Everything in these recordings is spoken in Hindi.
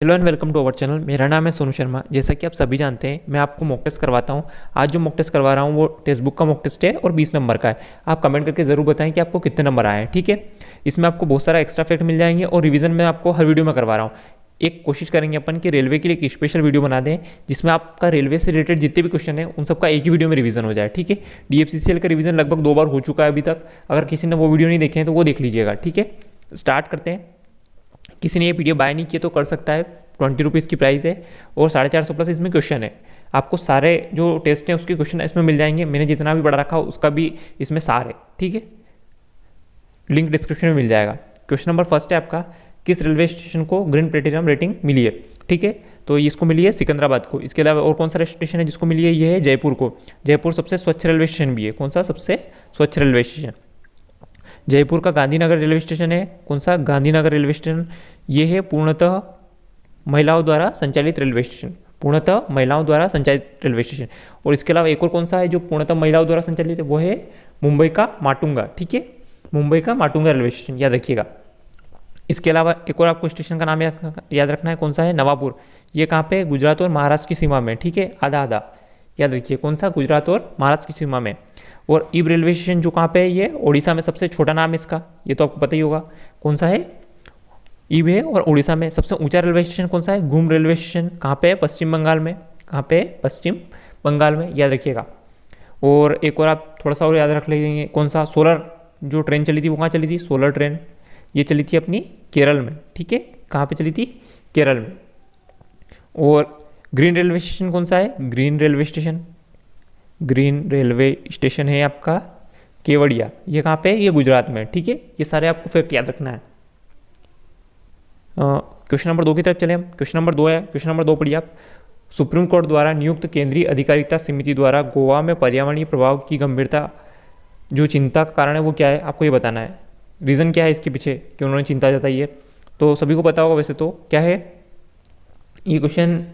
Hello and welcome to our channel. मेरा नाम है सोनू शर्मा। जैसा कि आप सभी जानते हैं, मैं आपको मॉक टेस्ट करवाता हूं। आज जो मॉक टेस्ट करवा रहा हूं वो टेक्स्ट बुक का मॉक टेस्ट है और 20 नंबर का है। आप कमेंट करके ज़रूर बताएं कि आपको कितने नंबर आए हैं। ठीक है, इसमें आपको बहुत सारा एक्स्ट्रा फैक्ट मिल जाएंगे और रिवीजन में आपको हर वीडियो में करवा रहा हूँ। एक कोशिश करेंगे अपन कि रेलवे के लिए एक स्पेशल वीडियो बना दें जिसमें आपका रेलवे से रिलेटेड जितने भी क्वेश्चन है उन सबका एक ही वीडियो में रिवीजन हो जाए। ठीक है, DFCCL का रिवीजन लगभग 2 बार हो चुका है अभी तक। अगर किसी ने वो वीडियो नहीं देखे हैं तो वो देख लीजिएगा। ठीक है, स्टार्ट करते हैं। किसी ने ये पीडीएफ बाय नहीं किया तो कर सकता है। 20 रुपीज़ की प्राइस है और 450 प्लस इसमें क्वेश्चन है। आपको सारे जो टेस्ट हैं उसके क्वेश्चन इसमें मिल जाएंगे। मैंने जितना भी पढ़ा रखा उसका भी इसमें सार है। ठीक है, लिंक डिस्क्रिप्शन में मिल जाएगा। क्वेश्चन नंबर फर्स्ट है आपका, किस रेलवे स्टेशन को ग्रीन प्लेटिनम रेटिंग मिली है? ठीक है, तो इसको मिली है सिकंदराबाद को। इसके अलावा और कौन सा स्टेशन है जिसको मिली है? ये है जयपुर को। जयपुर सबसे स्वच्छ रेलवे स्टेशन भी है। कौन सा सबसे स्वच्छ रेलवे स्टेशन? जयपुर का गांधीनगर रेलवे स्टेशन है। कौन सा? Gandhinagar railway station. ये है पूर्णतः महिलाओं द्वारा संचालित रेलवे स्टेशन। पूर्णतः महिलाओं द्वारा संचालित रेलवे स्टेशन। और इसके अलावा एक और कौन सा है जो पूर्णतः महिलाओं द्वारा संचालित है? वो है मुंबई का माटुंगा। ठीक है, मुंबई का माटुंगा रेलवे स्टेशन, याद रखिएगा। इसके अलावा एक और आपको स्टेशन का नाम याद रखना है। कौन सा है? नवापुर। ये कहाँ पे? गुजरात और महाराष्ट्र की सीमा में। ठीक है, आधा आधा याद रखिए। कौन सा? गुजरात और महाराष्ट्र की सीमा में। और ईब रेलवे स्टेशन जो कहाँ पे है? ये ओडिशा में सबसे छोटा नाम है इसका, ये तो आपको पता ही होगा। कौन सा है? ईब है। और उड़ीसा में सबसे ऊंचा रेलवे स्टेशन कौन सा है? घूम रेलवे स्टेशन। कहाँ पे है? पश्चिम बंगाल में। कहाँ पे है? पश्चिम बंगाल में, याद रखिएगा। और एक और आप थोड़ा सा और याद रख लेंगे। कौन सा? सोलर जो ट्रेन चली थी वो कहाँ चली थी? सोलर ट्रेन ये चली थी अपनी केरल में। ठीक है, कहाँ पे चली थी? केरल में। और ग्रीन रेलवे स्टेशन कौन सा है? Green railway station, green railway station है आपका केवड़िया। ये कहाँ पे है? ये गुजरात में। ठीक है, ये सारे आपको फैक्ट याद रखना है। क्वेश्चन नंबर 2 की तरफ चले हम। क्वेश्चन नंबर 2 है। क्वेश्चन नंबर 2 पढ़िए आप। सुप्रीम कोर्ट द्वारा नियुक्त केंद्रीय अधिकारिता समिति द्वारा गोवा में पर्यावरणीय प्रभाव की गंभीरता जो चिंता का कारण है वो क्या है? आपको ये बताना है। रीज़न क्या है इसके पीछे कि उन्होंने चिंता जताई है? तो सभी को पता होगा वैसे तो। क्या है ये क्वेश्चन?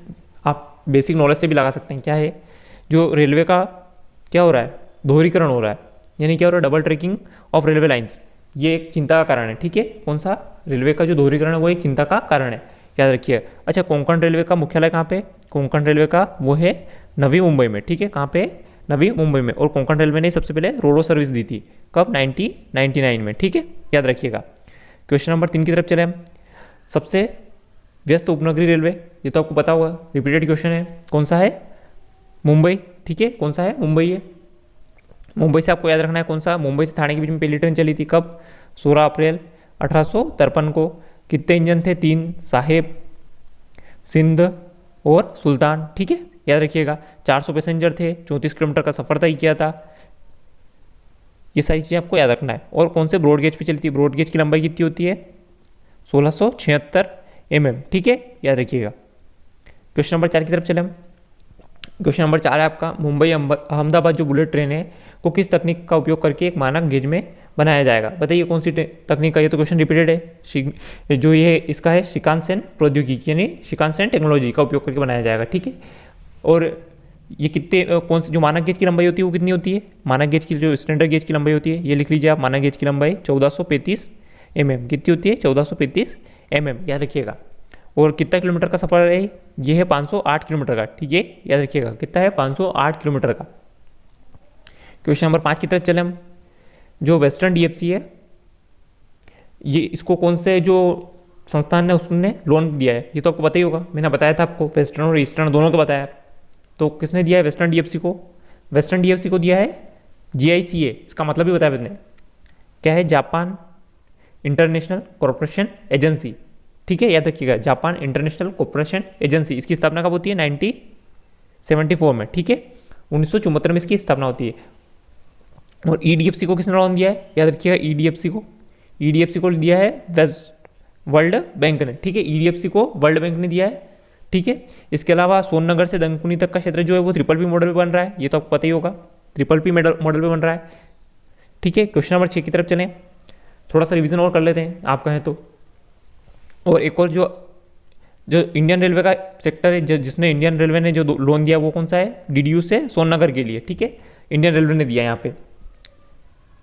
आप बेसिक नॉलेज से भी लगा सकते हैं। क्या है? जो रेलवे का क्या हो रहा है? दोहरीकरण हो रहा है। यानी क्या हो रहा है? Double tracking of railway lines. ये एक चिंता का कारण है। ठीक है, कौन सा? रेलवे का जो दोहरीकरण है वो एक चिंता का कारण है, याद रखिए। अच्छा, कोंकण रेलवे का मुख्यालय कहाँ पे? कोंकण रेलवे का वो है नवी मुंबई में। ठीक है, कहाँ पे? नवी मुंबई में। और कोंकण रेलवे ने सबसे पहले रोरो सर्विस दी थी। कब? 1999 में। ठीक है, याद रखिएगा। क्वेश्चन नंबर 3 की तरफ चले हम। सबसे व्यस्त उपनगरीय रेलवे, ये तो आपको पता होगा, रिपीटेड क्वेश्चन है। कौन सा है? मुंबई। ठीक है, कौन सा है? मुंबई है। मुंबई से आपको याद रखना है। कौन सा? मुंबई से थाने के बीच में पहली ट्रेन चली थी। कब? 16 अप्रैल 1853 को। कितने इंजन थे? 3, साहेब, सिंध और सुल्तान। ठीक है, याद रखिएगा। 400 पैसेंजर थे, 34 किलोमीटर का सफर तय किया था। ये सारी चीज़ें आपको याद रखना है। और कौन से ब्रॉड गेज पे चलती है? ब्रॉड गेज की लंबाई कितनी होती है? 1676 mm। ठीक है, याद रखिएगा। क्वेश्चन नंबर 4 की तरफ चले हम। क्वेश्चन नंबर 4 है आपका, मुंबई अहमदाबाद जो बुलेट ट्रेन है को किस तकनीक का उपयोग करके एक मानक गेज में बनाया जाएगा? बताइए कौन सी तकनीक का? ये तो क्वेश्चन रिपीटेड है। जो ये इसका है शिकानसेन प्रौद्योगिकी यानी शिकानसेन टेक्नोलॉजी का उपयोग करके बनाया जाएगा। ठीक है, और ये कितने कौन सी जो मानक गेज की लंबाई होती है वो कितनी होती है? मानक गेज की जो स्टैंडर्ड गेज की लंबाई होती है, ये लिख लीजिए आप। मानक गेज की लंबाई 1435 mm। कितनी होती है? 1435 mm, याद रखिएगा। और कितना किलोमीटर का सफर है? ये है 508 किलोमीटर का। ठीक है, याद रखिएगा। कितना है? 508 किलोमीटर का। क्वेश्चन नंबर 5 की तरफ चले हम। जो वेस्टर्न DFC है, ये इसको कौन से जो संस्थान ने उसने लोन दिया है? ये तो आपको पता ही होगा, मैंने बताया था आपको। वेस्टर्न और ईस्टर्न दोनों को बताया। तो किसने दिया है वेस्टर्न DFC को? वेस्टर्न DFC को दिया है GICA। इसका मतलब भी बताया मैंने। क्या है? Japan international corporation agency. ठीक है, याद रखिएगा। Japan international corporation agency. इसकी स्थापना कब होती है? 1974 में। ठीक है, 1974 में इसकी स्थापना होती है। और EDFC को किसने लोन दिया है? याद रखिएगा। EDFC को दिया है वर्ल्ड बैंक ने। ठीक है, EDFC को वर्ल्ड बैंक ने दिया है। ठीक है, इसके अलावा सोननगर से दंकुनी तक का क्षेत्र जो है वो ट्रिपल P मॉडल पे बन रहा है। ये तो आपको पता ही होगा, ट्रिपल P मॉडल पे बन रहा है। ठीक है, क्वेश्चन नंबर 6 की तरफ चलें। थोड़ा सा रिवीजन और कर लेते हैं आप कहें तो। और एक और जो इंडियन रेलवे का सेक्टर है जिसने इंडियन रेलवे ने जो लोन दिया वो कौन सा है? DDU से सोननगर के लिए। ठीक है, इंडियन रेलवे ने दिया यहाँ पे।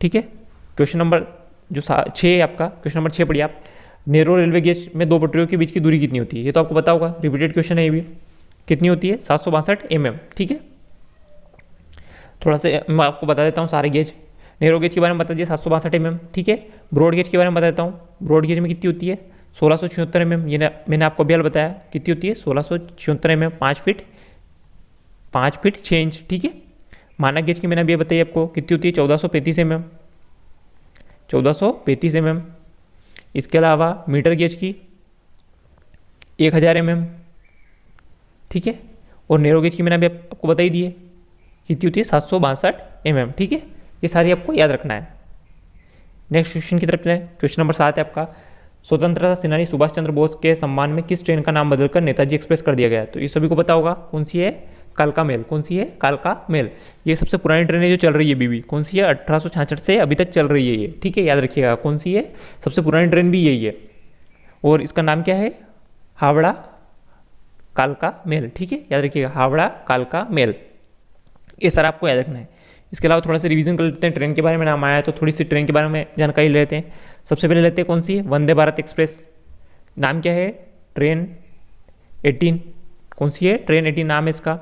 ठीक है, क्वेश्चन नंबर जो 6 है आपका, क्वेश्चन नंबर 6 पढ़िए आप। नेरो रेलवे गेज में दो पटरियों के बीच की दूरी कितनी होती है, ये तो आपको पता होगा, रिपीटेड क्वेश्चन है ये भी। कितनी होती है? 762 mm, ठीक है। थोड़ा सा मैं आपको बता देता हूँ सारे गेज। नेरो गेज के बारे में बता दिया 762 mm, ठीक है। ब्रॉड गेज के बारे में बता देता हूँ। ब्रॉड गेज में कितनी होती है? 1676 mm, ये मैंने आपको अभी बताया कितनी होती है, 1676 mm, 5 फीट 6 इंच, ठीक है। मानक गेज की मैंने अभी बताई आपको कितनी होती है, 1435 mm, 1435 mm। इसके अलावा मीटर गेज की 1000 mm, ठीक है। और नेरो गेज की मैंने अभी आपको बताई दी है कितनी होती है, 762 mm, ठीक है। ये सारी आपको याद रखना है। नेक्स्ट क्वेश्चन की तरफ चलें। क्वेश्चन नंबर 7 है आपका, स्वतंत्रता सेनानी सुभाष चंद्र बोस के सम्मान में किस ट्रेन का नाम बदलकर नेताजी एक्सप्रेस कर दिया गया? तो ये सभी को पता होगा, कौन सी है? कालका मेल। कौन सी है? कालका मेल। ये सबसे पुरानी ट्रेन है जो चल रही है अभी भी। कौन सी है? 1866 से अभी तक चल रही है ये, ठीक है, याद रखिएगा। कौन सी है? सबसे पुरानी ट्रेन भी यही है। और इसका नाम क्या है? हावड़ा कालका मेल, ठीक है, याद रखिएगा, हावड़ा कालका मेल। ये सारा आपको याद रखना है। इसके अलावा थोड़ा सा रिवीजन कर लेते हैं, ट्रेन के बारे में नाम आया है तो थोड़ी सी ट्रेन के बारे में जानकारी ले लेते हैं। सबसे पहले लेते हैं कौन सी? वंदे भारत एक्सप्रेस। नाम क्या है? ट्रेन 18। कौन सी है? ट्रेन 18 नाम है इसका।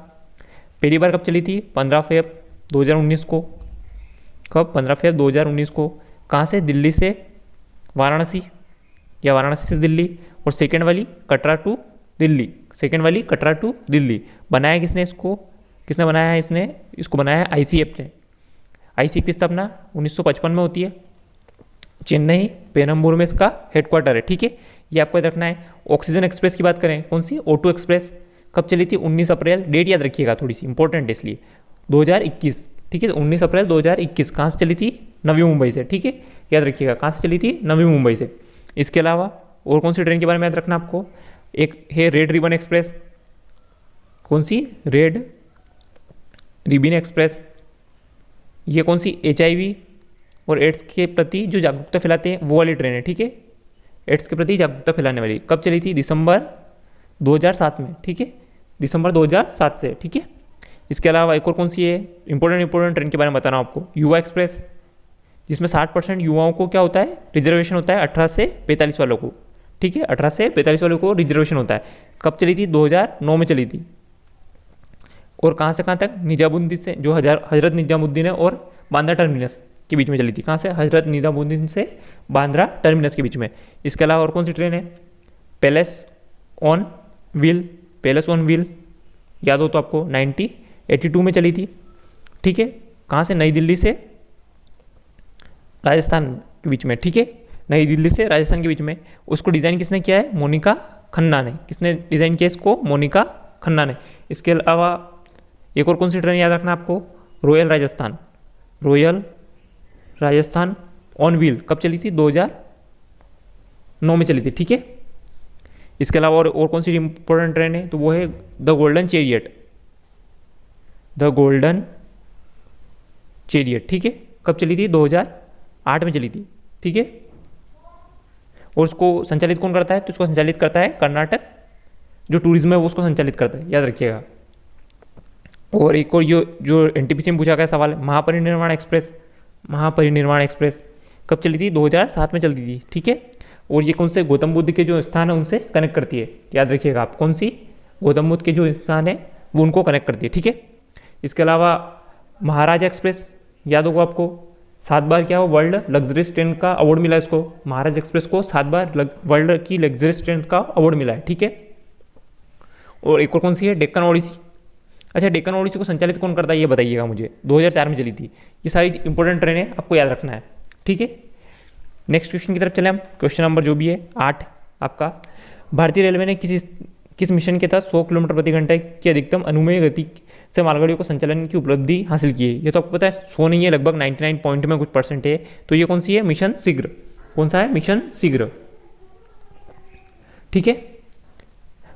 पहली बार कब चली थी? 15 फरवरी 2019 को। कब? 15 फरवरी 2019 को। कहाँ से? दिल्ली से वाराणसी, या वाराणसी से दिल्ली। और सेकेंड वाली कटरा टू दिल्ली, सेकेंड वाली कटरा टू दिल्ली। बनाया किसने इसको? किसने बनाया है? इसको बनाया है ICF ने। ICF की स्थापना 1955 में होती है। चेन्नई पेरम्बूर में इसका हेडक्वार्टर है, ठीक है, ये आपको याद रखना है। ऑक्सीजन एक्सप्रेस की बात करें, कौन सी? O2 express. कब चली थी? 19 अप्रैल। डेट याद रखिएगा, थोड़ी सी इंपॉर्टेंट है इसलिए। 2021, ठीक है, 19 अप्रैल 2021। कहाँ से चली थी? नवी मुंबई से, ठीक है, याद रखिएगा, कहाँ से चली थी? नवी मुंबई से। इसके अलावा और कौन सी ट्रेन के बारे में याद रखना आपको? एक है रेड रिबन एक्सप्रेस। कौन सी? Red ribbon express. ये कौन सी? HIV और एड्स के प्रति जो जागरूकता फैलाते हैं वो वाली ट्रेन है, ठीक है, एड्स के प्रति जागरूकता फैलाने वाली। कब चली थी? दिसंबर 2007 में, ठीक है, दिसंबर 2007 से, ठीक है। इसके अलावा एक और कौन सी है? इंपॉर्टेंट ट्रेन के बारे में बताना आपको, युवा एक्सप्रेस, जिसमें 60% युवाओं को क्या होता है? रिजर्वेशन होता है, 18 से 45 वालों को, ठीक है, 18 से 45 वालों को रिजर्वेशन होता है। कब चली थी? 2009 में चली थी। और कहाँ से कहाँ तक? निजामुद्दीन से, जो हजरत निजामुद्दीन है और बांद्रा टर्मिनस के बीच में चली थी। कहाँ से? हजरत निजामुद्दीन से बांद्रा टर्मिनस के बीच में। इसके अलावा और कौन सी ट्रेन है? Palace on wheel, palace on wheel, याद हो तो आपको, 1982 में चली थी, ठीक है। कहाँ से? नई दिल्ली से राजस्थान के बीच में, ठीक है, नई दिल्ली से राजस्थान के बीच में। उसको डिज़ाइन किसने किया है? मोनिका खन्ना ने। किसने डिज़ाइन किया इसको? मोनिका खन्ना ने। इसके अलावा एक और कौन सी ट्रेन याद रखना आपको? Royal Rajasthan, royal Rajasthan on wheel. कब चली थी? 2009 में चली थी, ठीक है। इसके अलावा और कौन सी इंपॉर्टेंट ट्रेन है? तो वो है the golden chariot, the golden chariot, ठीक है। कब चली थी? 2008 में चली थी, ठीक है। और उसको संचालित कौन करता है? तो इसको संचालित करता है कर्नाटक जो टूरिज्म है वो उसको संचालित करता है, याद रखिएगा। और एक और जो NTPC में पूछा गया सवाल है, महापरिनिर्वाण एक्सप्रेस, महापरिनिर्वाण एक्सप्रेस कब चली थी? 2007 में चलती थी, ठीक है। और ये कौन से? गौतम बुद्ध के जो स्थान है उनसे कनेक्ट करती है, याद रखिएगा आप, कौन सी? गौतम बुद्ध के जो स्थान है वो उनको कनेक्ट करती है, ठीक है। इसके अलावा महाराजा एक्सप्रेस, याद होगा आपको, 7 बार क्या हो वर्ल्ड लग्जरियस ट्रेन का अवार्ड मिला इसको। महाराजा एक्सप्रेस को 7 बार वर्ल्ड की लग्जरियस ट्रेन का अवार्ड मिला है, ठीक है। और एक और कौन सी है? डेक्कन ओडिसी। अच्छा, डेक्कन ओडिसी को संचालित कौन करता है ये बताइएगा मुझे। 2004 में चली थी। ये सारी इंपॉर्टेंट ट्रेन है, आपको याद रखना है, ठीक है। नेक्स्ट क्वेश्चन की तरफ चले हम। क्वेश्चन नंबर जो भी है 8 आपका, भारतीय रेलवे ने किस मिशन के तहत 100 किलोमीटर प्रति घंटे की अधिकतम अनुमेय गति से मालगाड़ियों को संचालन की उपलब्धि हासिल की है? ये तो आपको पता है, 100 नहीं है, लगभग 99 पॉइंट में कुछ परसेंट है। तो ये कौन सी है? मिशन शीघ्र। कौन सा है? मिशन शीघ्र, ठीक है।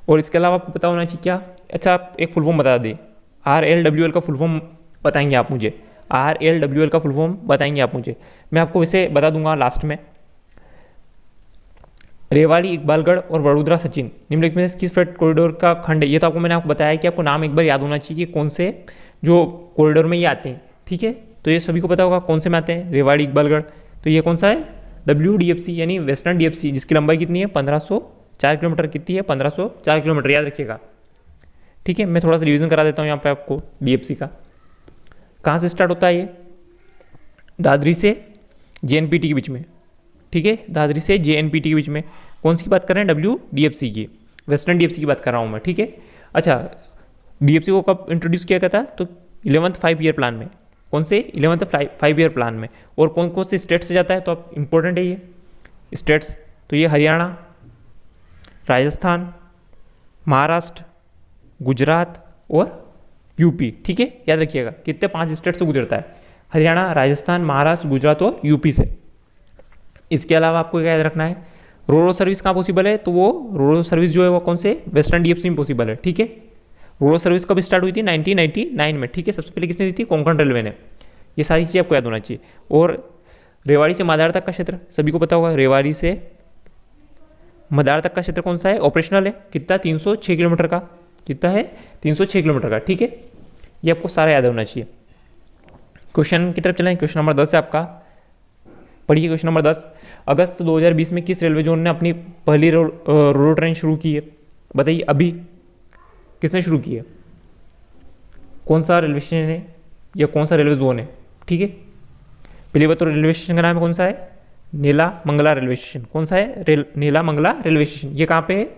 और इसके अलावा आपको पता होना चाहिए क्या? अच्छा, आप एक फुल फॉर्म बता दें। RLWL का फुल फॉर्म बताएंगे आप मुझे, RLWL का फुल फॉर्म बताएंगे आप मुझे। मैं आपको इसे बता दूंगा लास्ट में। रेवाड़ी, इकबालगढ़ और वडोदरा सचिन निम्नलिखित में से किस फ्रेट कॉरिडोर का खंड है? ये तो आपको मैंने आपको बताया कि आपको नाम एक बार याद होना चाहिए कि कौन से जो कॉरिडोर में ये आते हैं, ठीक है। तो ये सभी को पता होगा कौन से में आते हैं, रेवाड़ी, इकबालगढ़। तो ये कौन सा है? द WDFC यानी वेस्टर्न DFC, जिसकी लंबाई कितनी है 1504 किलोमीटर, कितनी है 1504 किलोमीटर, याद रखिएगा। ठीक है, मैं थोड़ा सा रिवीजन करा देता हूँ यहाँ पे आपको DFC का। कहाँ से स्टार्ट होता है ये? दादरी से JNPT के बीच में। ठीक है, दादरी से JNPT के बीच में। कौन सी की बात कर रहे हैं? WDFC की, वेस्टर्न DFC की बात कर रहा हूँ मैं। ठीक है, अच्छा DFC को कब इंट्रोड्यूस किया गया था? तो 11th 5 ईयर प्लान में। कौन से? 11th 5 ईयर प्लान में। और कौन कौन से स्टेट से जाता है? तो अब इंपॉर्टेंट है ये स्टेट्स, तो ये हरियाणा, राजस्थान, महाराष्ट्र, गुजरात और यूपी। ठीक है, याद रखिएगा कितने 5 स्टेट से गुजरता है? हरियाणा, राजस्थान, महाराष्ट्र, गुजरात और यूपी से। इसके अलावा आपको क्या याद रखना है? रोरो सर्विस कहाँ पॉसिबल है? तो वो रोरो सर्विस जो है वो कौन से? वेस्टर्न DFC में पॉसिबल है। ठीक है, रोरो सर्विस कब स्टार्ट हुई थी? 1999 में। ठीक है, सबसे पहले किसने दी थी? कोंकण रेलवे ने। ये सारी चीज़ें आपको याद होना चाहिए। और रेवाड़ी से मदार तक का क्षेत्र सभी को पता होगा, रेवाड़ी से मदार तक का क्षेत्र कौन सा है? ऑपरेशनल है। कितना? 306 किलोमीटर का। कितना है? 306 किलोमीटर का। ठीक है, ये आपको सारा याद होना चाहिए। क्वेश्चन की तरफ चलें। क्वेश्चन नंबर 10 है आपका, पढ़िए क्वेश्चन नंबर 10। अगस्त 2020 में किस रेलवे जोन ने अपनी पहली रोड ट्रेन शुरू की है? बताइए, अभी किसने शुरू की है? कौन सा रेलवे स्टेशन है या कौन सा रेलवे जोन है? ठीक है, पहली बात तो रेलवे स्टेशन का नाम है कौन सा है? नीला मंगला रेलवे स्टेशन। कौन सा है? नीला मंगला रेलवे स्टेशन। ये कहाँ पे है?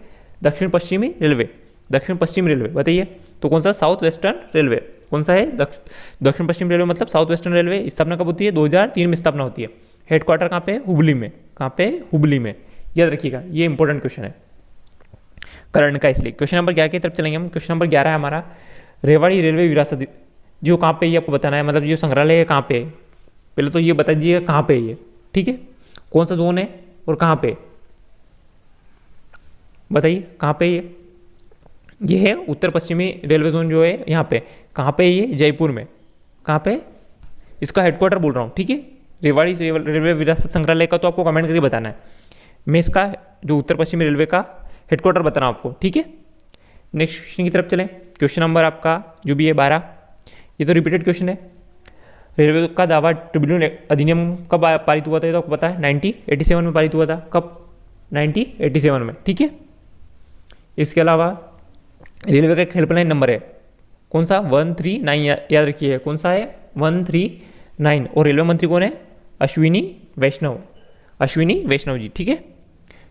दक्षिण पश्चिमी रेलवे, दक्षिण पश्चिम रेलवे। बताइए, तो कौन सा? South western railway. कौन सा है? दक्षिण पश्चिम रेलवे मतलब साउथ वेस्टर्न रेलवे। स्थापना कब होती है? 2003 में स्थापना होती है। हेडक्वार्टर कहाँ पे है? हुबली में। कहाँ पे? हुबली में। याद रखिएगा, ये इंपॉर्टेंट क्वेश्चन है करंट का, इसलिए। क्वेश्चन नंबर 11 की तरफ चलेंगे हम। क्वेश्चन नंबर 11 है हमारा, रेवाड़ी रेलवे विरासत जो कहाँ पे, ये आपको बताना है। मतलब जो संग्रहालय है कहाँ पे है? पहले तो ये बता दीजिएगा कहाँ पे है ये। ठीक है, कौन सा जोन है और कहाँ पे? बताइए कहाँ पे ये है उत्तर पश्चिमी रेलवे जोन जो है यहाँ पे। कहाँ पे है ये? जयपुर में। कहाँ पे? इसका हेडक्वार्टर बोल रहा हूँ। ठीक है, रेवाड़ी रेलवे विरासत संग्रहालय का तो आपको कमेंट करके बताना है। मैं इसका जो उत्तर पश्चिमी रेलवे का हेडक्वार्टर बताना आपको। ठीक है, नेक्स्ट क्वेश्चन की तरफ चलें। क्वेश्चन नंबर आपका जो भी है 12, ये तो रिपीटेड क्वेश्चन है। रेलवे का दावा ट्रिब्यूनल अधिनियम कब पारित हुआ था? ये तो आपको पता है, 1987 में पारित हुआ था। कब? 1987 में। ठीक है, इसके अलावा रेलवे का एक हेल्पलाइन नंबर है कौन सा? 139। याद रखिए, कौन सा है? 139। और रेलवे मंत्री कौन है? अश्विनी वैष्णव, अश्विनी वैष्णव जी। ठीक है,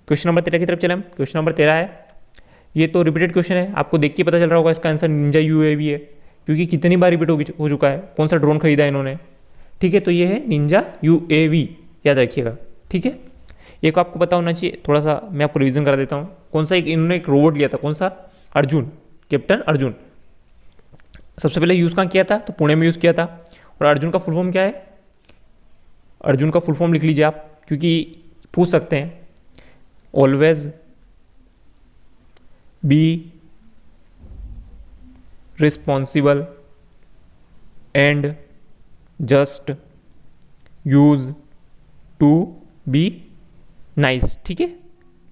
क्वेश्चन नंबर 13 की तरफ चलें। क्वेश्चन नंबर 13 है, ये तो रिपीटेड क्वेश्चन है, आपको देख के पता चल रहा होगा इसका आंसर निंजा UAV है, क्योंकि कितनी बार रिपीट हो चुका है। कौन सा ड्रोन खरीदा इन्होंने? ठीक है, तो ये है निंजा UAV, याद रखिएगा। ठीक है, एक आपको पता होना चाहिए, थोड़ा सा मैं आपको रिवीजन करा देता हूँ। कौन सा? इन्होंने एक रोबोट लिया था, कौन सा? अर्जुन, कैप्टन अर्जुन। सबसे पहले यूज़ कहाँ किया था? तो पुणे में यूज़ किया था। और अर्जुन का फुल फॉर्म क्या है? अर्जुन का फुल फॉर्म लिख लीजिए आप, क्योंकि पूछ सकते हैं। Always be responsible and just use to be nice. ठीक है,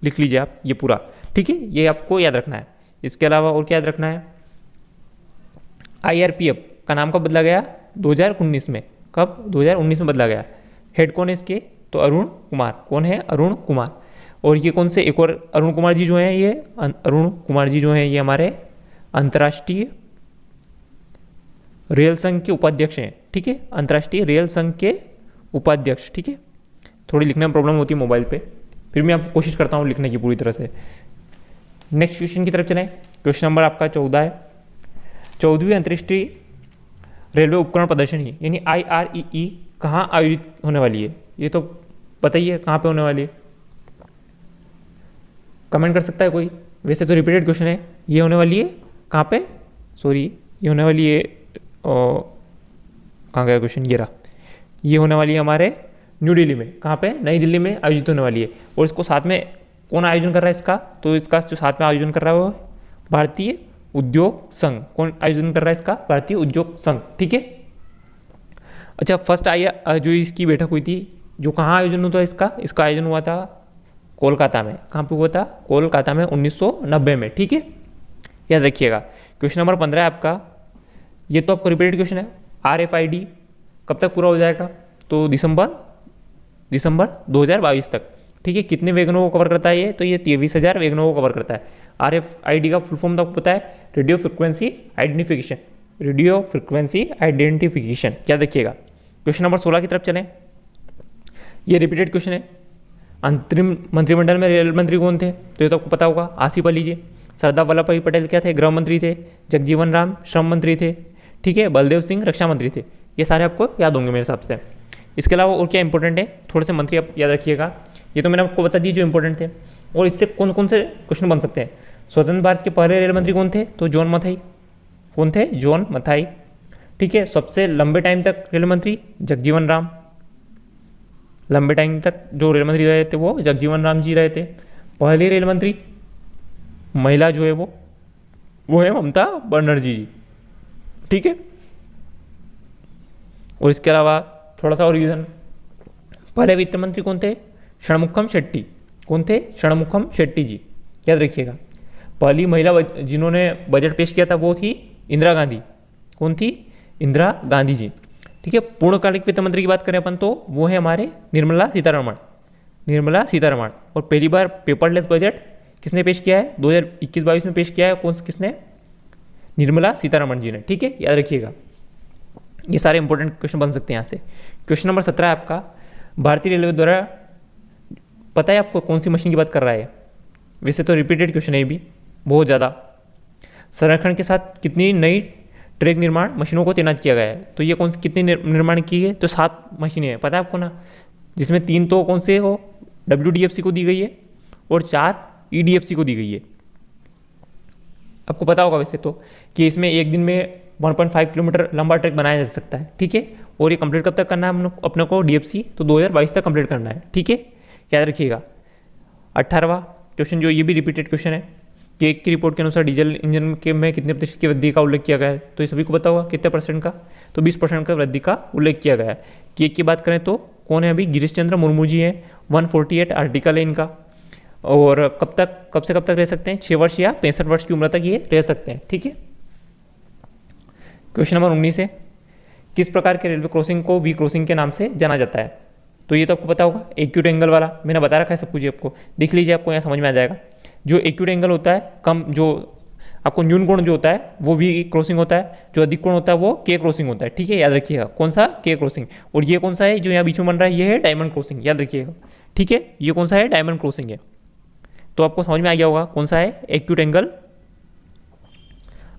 लिख लीजिए आप ये पूरा। ठीक है, ये आपको याद रखना है। इसके अलावा और क्या याद रखना है? IRPF का नाम कब बदला गया? 2019 में। कब? 2019 में बदला गया। हेड कौन है इसके? तो अरुण कुमार। कौन है? अरुण कुमार। और ये कौन से एक और अरुण कुमार जी जो हैं, ये अरुण कुमार जी जो हैं, ये हमारे अंतर्राष्ट्रीय रेल संघ के उपाध्यक्ष हैं। ठीक है, अंतर्राष्ट्रीय रेल संघ के उपाध्यक्ष। ठीक है, थोड़ी लिखने में प्रॉब्लम होती है मोबाइल पे, फिर मैं आपको कोशिश करता हूँ लिखने की पूरी तरह से। नेक्स्ट क्वेश्चन की तरफ चलें। क्वेश्चन नंबर आपका 14 है, 14वीं अंतर्राष्ट्रीय रेलवे उपकरण प्रदर्शनी यानी IREE कहाँ आयोजित होने वाली है? ये तो बताइए कहाँ पे होने वाली है, कमेंट कर सकता है कोई। वैसे तो रिपीटेड क्वेश्चन है। ये होने वाली है कहाँ पे? सॉरी, ये होने वाली है कहाँ गया क्वेश्चन? ये रहा। ये होने वाली है हमारे न्यू दिल्ली में। कहाँ पे? नई दिल्ली में आयोजित होने वाली है। और इसको साथ में कौन आयोजन कर रहा है इसका? तो इसका जो साथ में आयोजन कर रहा है वो भारतीय उद्योग संघ। कौन आयोजन कर रहा है इसका? भारतीय उद्योग संघ। ठीक है, अच्छा फर्स्ट जो इसकी बैठक हुई थी, जो कहाँ आयोजन हुआ था इसका? इसका आयोजन हुआ था कोलकाता में। कहाँ पे हुआ था? कोलकाता में 1990 में। ठीक है, याद रखिएगा। क्वेश्चन नंबर 15 है आपका, ये तो आपको रिपीटेड क्वेश्चन है। RFID कब तक पूरा हो जाएगा? तो दिसंबर दिसंबर 2022 तक। ठीक है, कितने वैगनों को कवर करता है ये? तो ये 23,000 वैगनों को कवर करता है। RFID का फुल फॉर्म तो आपको पता है, radio frequency identification, radio frequency identification, याद रखिएगा। क्वेश्चन नंबर 16 की तरफ चलें। ये रिपीटेड क्वेश्चन है। अंतरिम मंत्रिमंडल में रेल मंत्री कौन थे? तो ये तो आपको पता होगा, आसिफ अली जी। सरदार वल्लभ भाई पटेल क्या थे? गृह मंत्री थे। जगजीवन राम श्रम मंत्री थे। ठीक है, बलदेव सिंह रक्षा मंत्री थे। ये सारे आपको याद होंगे मेरे हिसाब से। इसके अलावा और क्या इंपॉर्टेंट है, थोड़े से मंत्री आप याद रखिएगा। ये तो मैंने आपको बता दिए जो इंपॉर्टेंट थे। और इससे कौन कौन से क्वेश्चन बन सकते हैं? स्वतंत्र भारत के पहले रेल मंत्री कौन थे? तो जॉन मथाई। कौन थे? जॉन मथाई। ठीक है, सबसे लंबे टाइम तक रेल मंत्री जगजीवन राम। लंबे टाइम तक जो रेल मंत्री रहे थे वो जगजीवन राम जी रहे थे। पहली रेल मंत्री महिला जो है वो है ममता बनर्जी जी। ठीक है, और इसके अलावा थोड़ा सा और रिवीजन, पहले वित्त मंत्री कौन थे? षणमुखम शेट्टी। कौन थे? षणमुखम शेट्टी जी, याद रखिएगा। पहली महिला जिन्होंने बजट पेश किया था वो थी इंदिरा गांधी। कौन थी? इंदिरा गांधी जी। ठीक है, पूर्णकालिक वित्त मंत्री की बात करें अपन तो वो है हमारे निर्मला सीतारमण। निर्मला सीतारमण। और पहली बार पेपरलेस बजट किसने पेश किया है? 2021-22 में पेश किया है। किसने? निर्मला सीतारमण जी ने। ठीक है, याद रखिएगा। ये सारे इंपॉर्टेंट क्वेश्चन बन सकते हैं यहाँ से। क्वेश्चन नंबर 17 है आपका, भारतीय रेलवे द्वारा, पता है आपको कौन सी मशीन की बात कर रहा है? वैसे तो रिपीटेड क्वेश्चन है भी बहुत ज़्यादा। संरक्षण के साथ कितनी नई ट्रैक निर्माण मशीनों को तैनात किया गया है? तो ये कौन सी कितनी निर्माण की है? तो 7 मशीनें हैं, पता है आपको ना, जिसमें 3 तो कौन से हो WDFC को दी गई है और 4 EDFC को दी गई है। आपको पता होगा वैसे तो कि इसमें एक दिन में 1.5 किलोमीटर लंबा ट्रैक बनाया जा सकता है। ठीक है, और ये कंप्लीट कब तक करना है अपने को DFC? तो 2022 तक कंप्लीट करना है। ठीक है, याद रखिएगा। 18वां क्वेश्चन जो ये भी रिपीटेड क्वेश्चन है कि एक की रिपोर्ट के अनुसार डीजल इंजन के में कितने प्रतिशत की वृद्धि का उल्लेख किया गया है? तो ये सभी को पता होगा कितने परसेंट का? तो 20% का वृद्धि का उल्लेख किया गया है। केक की बात करें तो कौन है अभी? गिरीश चंद्र मुर्मू जी हैं। 148 आर्टिकल है इनका। और कब से कब तक रह सकते हैं? 6 वर्ष या 65 वर्ष की उम्र तक ये रह सकते हैं। ठीक है, क्वेश्चन नंबर 19 है, किस प्रकार के रेलवे क्रॉसिंग को वी क्रॉसिंग के नाम से जाना जाता है? तो ये तो आपको पता होगा, एक्यूट एंगल वाला मैंने बता रखा है सब कुछ, आपको दिख लीजिए, आपको यहाँ समझ में आ जाएगा। जो एक्यूट एंगल होता है कम, जो आपको न्यून कोण जो होता है वो वी क्रॉसिंग होता है, जो अधिक कोण होता है वो के क्रॉसिंग होता है। ठीक है, याद रखिएगा। कौन सा? के क्रॉसिंग। और ये कौन सा है जो यहाँ बीच में बन रहा है? ये है डायमंड क्रॉसिंग, याद रखिएगा। ठीक है, ये कौन सा है? डायमंड क्रॉसिंग है। तो आपको समझ में आ गया होगा कौन सा है एक्यूट एंगल।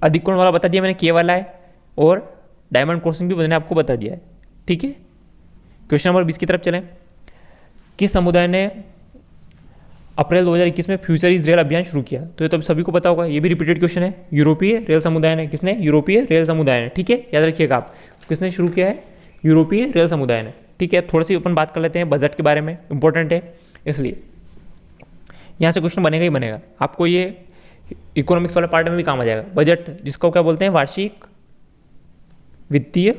अधिक कोण वाला बता दिया मैंने, के वाला है, और डायमंड क्रॉसिंग भी मैंने आपको बता दिया है। ठीक है, क्वेश्चन नंबर 20 की तरफ चलें। किस समुदाय ने अप्रैल 2021 में फ्यूचरीज रेल अभियान शुरू किया? तो ये तो सभी को पता होगा, ये भी रिपीटेड क्वेश्चन है। यूरोपीय रेल समुदाय ने। किसने? यूरोपीय रेल समुदाय ने। ठीक है, याद रखिएगा आप, किसने शुरू किया है? यूरोपीय रेल समुदाय ने। ठीक है, थोड़ी सी अपन बात कर लेते हैं बजट के बारे में, इंपॉर्टेंट है इसलिए। यहाँ से क्वेश्चन बनेगा ही बनेगा, आपको ये इकोनॉमिक्स वाले पार्ट में भी काम आ जाएगा। बजट जिसको क्या बोलते हैं? वार्षिक वित्तीय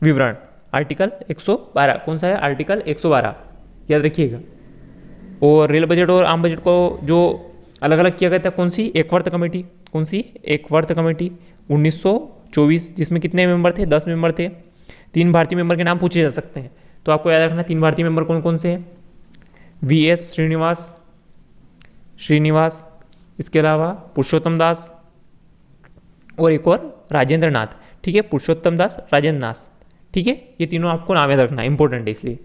विवरण। आर्टिकल 112, कौन सा है? आर्टिकल 112, याद रखिएगा। और रेल बजट और आम बजट को जो अलग अलग किया गया था, कौन सी? एकवर्त कमेटी। कौन सी? एकवर्त कमेटी 1924, जिसमें कितने मेंबर थे? 10 मेंबर थे। 3 भारतीय मेंबर के नाम पूछे जा सकते हैं, तो आपको याद रखना 3 भारतीय मेंबर कौन कौन से हैं? VS श्रीनिवास, इसके अलावा पुरुषोत्तम दास, और एक और राजेंद्र नाथ। ठीक है, पुरुषोत्तम दास, राजेंद्र नाथ। ठीक है, ये तीनों आपको नाम याद रखना, इंपॉर्टेंट है इसलिए।